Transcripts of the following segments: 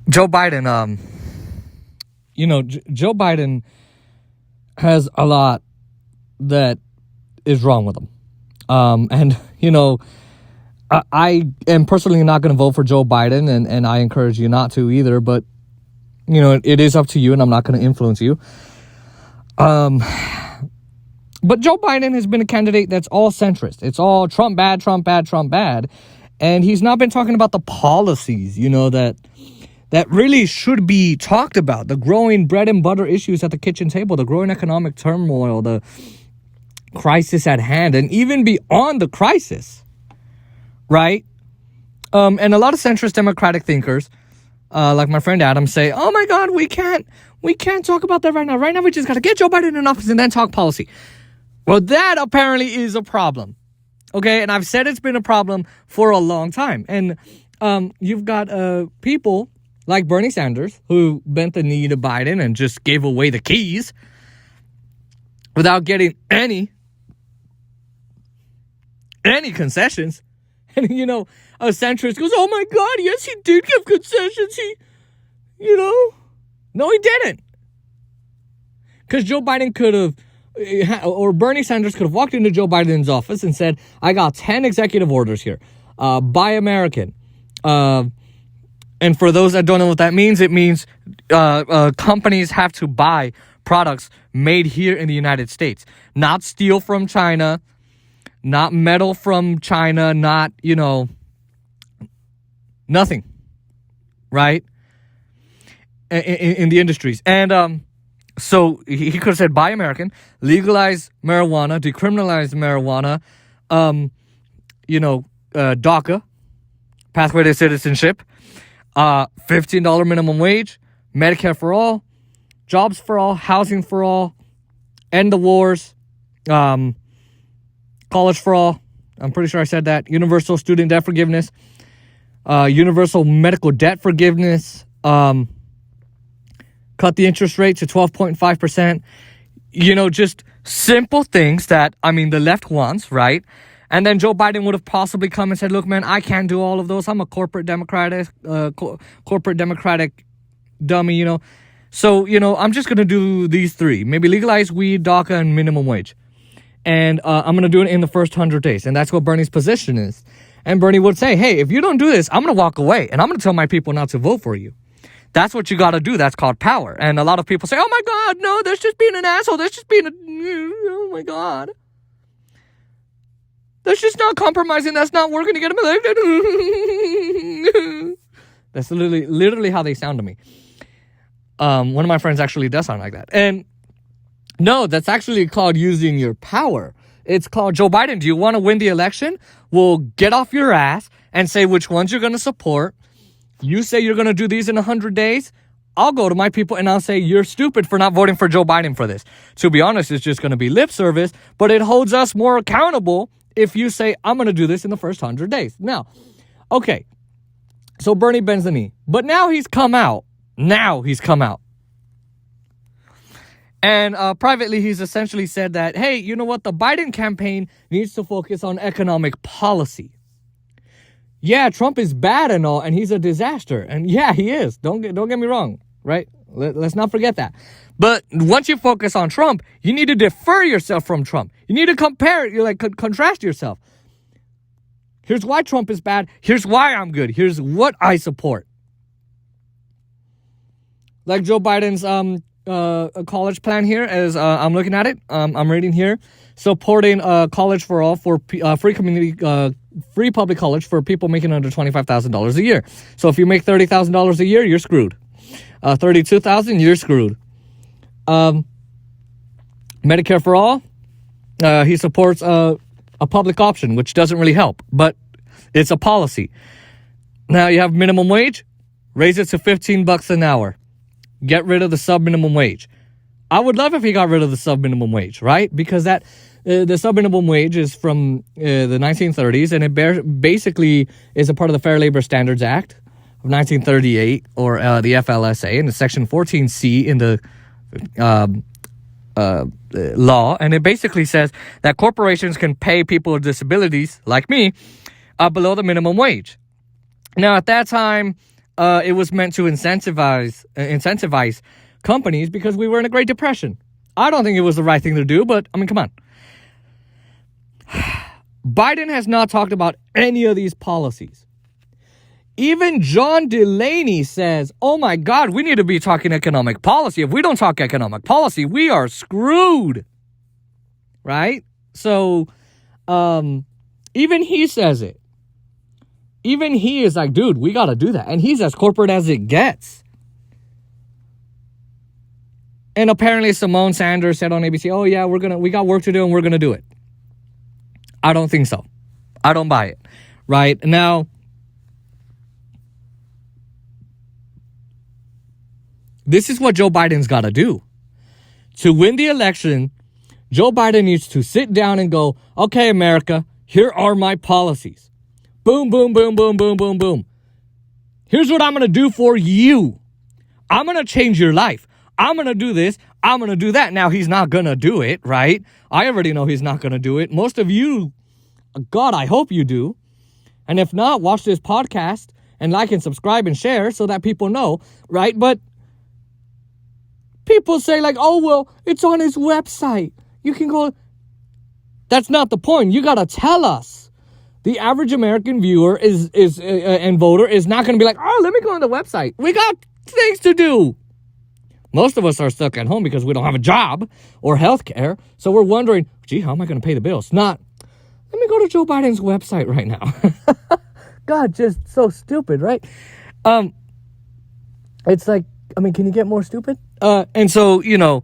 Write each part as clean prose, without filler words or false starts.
Joe Biden, Joe Biden has a lot that is wrong with him. I am personally not going to vote for Joe Biden, and I encourage you not to either, but, it is up to you, and I'm not going to influence you. But Joe Biden has been a candidate that's all centrist. It's all Trump bad, Trump bad, Trump bad. And he's not been talking about the policies, that really should be talked about. The growing bread and butter issues at the kitchen table, the growing economic turmoil, the crisis at hand, and even beyond the crisis, right? And a lot of centrist Democratic thinkers, like my friend Adam, say, oh my God, we can't talk about that right now. Right now, we just got to get Joe Biden in office and then talk policy. Well, that apparently is a problem. Okay, and I've said it's been a problem for a long time. And you've got people like Bernie Sanders who bent the knee to Biden and just gave away the keys without getting any concessions. And, a centrist goes, oh my God, yes, he did give concessions. No, he didn't. Because Joe Biden could have, or Bernie Sanders could have walked into Joe Biden's office and said, I got 10 executive orders here. Buy American. And for those that don't know what that means, it means companies have to buy products made here in the United States. Not steel from China, not metal from China, not, nothing. Right? In the industries. And so he could have said, buy American, legalize marijuana, decriminalize marijuana, DACA, pathway to citizenship, $15 minimum wage, Medicare for all, jobs for all, housing for all, end the wars, college for all. I'm pretty sure I said that. Universal student debt forgiveness, universal medical debt forgiveness, cut the interest rate to 12.5%. Just simple things that, the left wants, right? And then Joe Biden would have possibly come and said, look, man, I can't do all of those. I'm a corporate democratic dummy, So, I'm just going to do these three. Maybe legalize weed, DACA, and minimum wage. And I'm going to do it in the first 100 days. And that's what Bernie's position is. And Bernie would say, hey, if you don't do this, I'm going to walk away. And I'm going to tell my people not to vote for you. That's what you got to do. That's called power. And a lot of people say, oh my God, no, that's just being an asshole. That's just being oh my God. That's just not compromising. That's not working to get him elected. That's literally how they sound to me. One of my friends actually does sound like that. And no, that's actually called using your power. It's called, Joe Biden, do you want to win the election? Well, get off your ass and say which ones you're going to support. You say you're going to do these in 100 days. I'll go to my people and I'll say, you're stupid for not voting for Joe Biden for this. To be honest, it's just going to be lip service, but it holds us more accountable if you say, I'm going to do this in the first 100 days. Now, okay, so Bernie bends the knee, but now he's come out. And privately, he's essentially said that, hey, you know what? The Biden campaign needs to focus on economic policy. Yeah, Trump is bad and all, and he's a disaster. And yeah, he is. Don't get me wrong, right? Let's not forget that. But once you focus on Trump, you need to defer yourself from Trump. You need to compare, contrast yourself. Here's why Trump is bad. Here's why I'm good. Here's what I support. Like Joe Biden's a college plan here, as I'm looking at it. I'm reading here, supporting college for all for free public college for people making under $25,000 a year. So if you make $30,000 a year, you're screwed. $32,000, you're screwed. Medicare for all. He supports a public option, which doesn't really help, but it's a policy. Now you have minimum wage, raise it to $15 an hour. Get rid of the sub-minimum wage. I would love if he got rid of the sub-minimum wage, right? Because that the sub-minimum wage is from the 1930s, and it basically is a part of the Fair Labor Standards Act of 1938, or the FLSA, and it's Section 14C in the law, and it basically says that corporations can pay people with disabilities, like me, below the minimum wage. Now, at that time, it was meant to incentivize companies because we were in a Great Depression. I don't think it was the right thing to do, but I mean, come on. Biden has not talked about any of these policies. Even John Delaney says, oh my God, we need to be talking economic policy. If we don't talk economic policy, we are screwed. Right? So, even he says it. Even he is like, dude, we got to do that. And he's as corporate as it gets. And apparently Simone Sanders said on ABC, oh yeah, we got work to do and we're going to do it. I don't think so. I don't buy it. Right? Now, this is what Joe Biden's got to do. To win the election, Joe Biden needs to sit down and go, okay, America, here are my policies. Boom, boom, boom, boom, boom, boom, boom. Here's what I'm going to do for you. I'm going to change your life. I'm going to do this. I'm going to do that. Now, he's not going to do it, right? I already know he's not going to do it. Most of you, God, I hope you do. And if not, watch this podcast and like and subscribe and share so that people know, right? But people say like, oh, well, it's on his website. You can go. That's not the point. You got to tell us. The average American viewer and voter is not going to be like, oh, let me go on the website. We got things to do. Most of us are stuck at home because we don't have a job or health care. So we're wondering, gee, how am I going to pay the bills? Not, let me go to Joe Biden's website right now. God, just so stupid, right? It's like, I mean, can you get more stupid? And so, you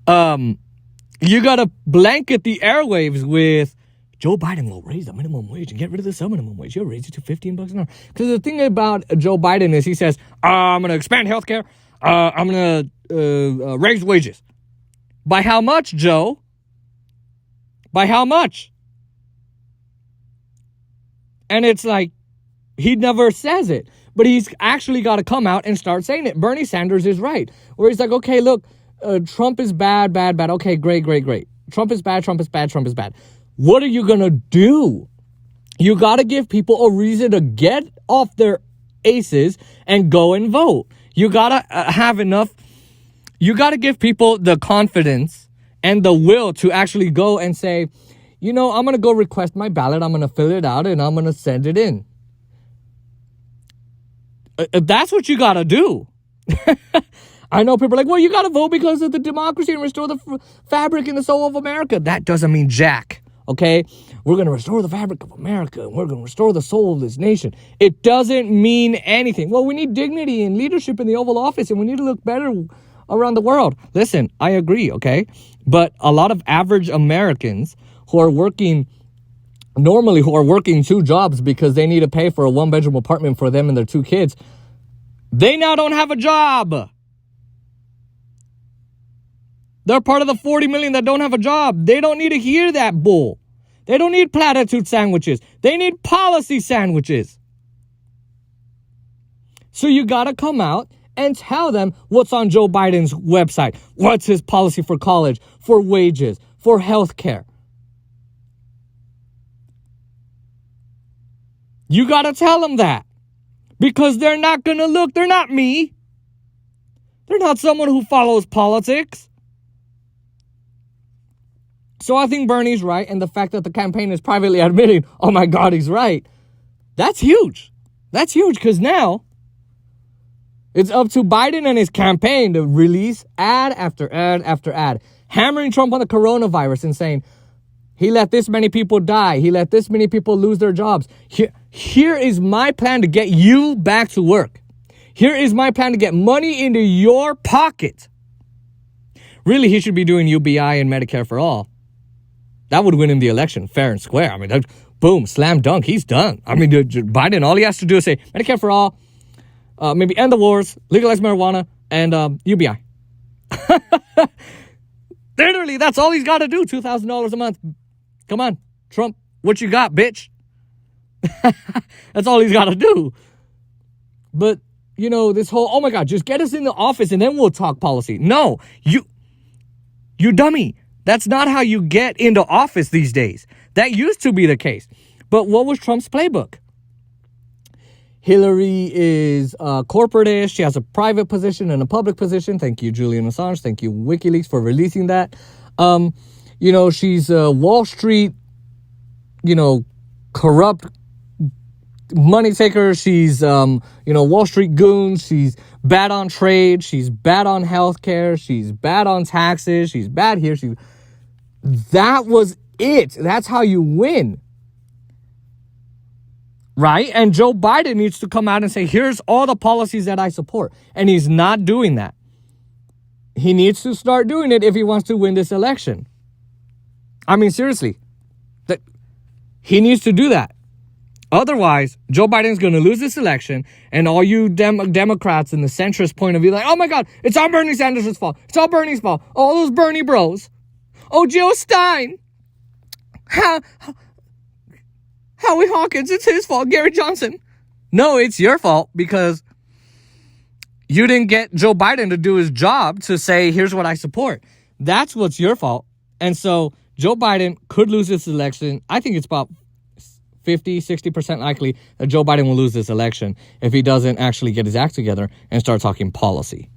got to blanket the airwaves with, Joe Biden will raise the minimum wage and get rid of the sub-minimum wage. He'll raise it to $15 an hour. Because the thing about Joe Biden is he says, I'm going to expand healthcare. I'm going to raise wages. By how much, Joe? By how much? And it's like, he never says it. But he's actually got to come out and start saying it. Bernie Sanders is right. Where he's like, okay, look, Trump is bad, bad, bad. Okay, great, great, great. Trump is bad, Trump is bad, Trump is bad. What are you going to do? You got to give people a reason to get off their aces and go and vote. You got to have enough. You got to give people the confidence and the will to actually go and say, I'm going to go request my ballot. I'm going to fill it out and I'm going to send it in. That's what you got to do. I know people are like, well, you got to vote because of the democracy and restore the fabric and the soul of America. That doesn't mean jack. Okay, we're going to restore the fabric of America and we're going to restore the soul of this nation. It doesn't mean anything. Well, we need dignity and leadership in the Oval Office and we need to look better around the world. Listen, I agree, okay? But a lot of average Americans who are working two jobs because they need to pay for a one-bedroom apartment for them and their two kids, they now don't have a job. They're part of the 40 million that don't have a job. They don't need to hear that bull. They don't need platitude sandwiches. They need policy sandwiches. So you got to come out and tell them what's on Joe Biden's website. What's his policy for college, for wages, for health care. You got to tell them that. Because they're not going to look. They're not me. They're not someone who follows politics. So I think Bernie's right, and the fact that the campaign is privately admitting, oh my God, he's right. That's huge. That's huge because now it's up to Biden and his campaign to release ad after ad after ad, hammering Trump on the coronavirus and saying, he let this many people die. He let this many people lose their jobs. Here is my plan to get you back to work. Here is my plan to get money into your pocket. Really, he should be doing UBI and Medicare for all. That would win him the election, fair and square. I mean, boom, slam dunk, he's done. I mean, Biden, all he has to do is say, Medicare for all, maybe end the wars, legalize marijuana, and UBI. Literally, that's all he's got to do, $2,000 a month. Come on, Trump, what you got, bitch? That's all he's got to do. But, this whole, oh my God, just get us in the office and then we'll talk policy. No, you dummy. That's not how you get into office these days. That used to be the case. But what was Trump's playbook? Hillary is corporate-ish. She has a private position and a public position. Thank you, Julian Assange. Thank you, WikiLeaks, for releasing that. She's a Wall Street, corrupt money taker. She's, Wall Street goon. She's bad on trade. She's bad on healthcare. She's bad on taxes. She's bad here. That was it. That's how you win. Right? And Joe Biden needs to come out and say, here's all the policies that I support. And he's not doing that. He needs to start doing it if he wants to win this election. I mean, seriously. He needs to do that. Otherwise, Joe Biden's going to lose this election, and all you Democrats in the centrist point of view, like, oh my God, it's all Bernie Sanders' fault. It's all Bernie's fault. All those Bernie bros. Oh, Jill Stein. Howie Hawkins, it's his fault. Gary Johnson. No, it's your fault because you didn't get Joe Biden to do his job to say, here's what I support. That's what's your fault. And so Joe Biden could lose this election. I think it's about 50-60% likely that Joe Biden will lose this election if he doesn't actually get his act together and start talking policy.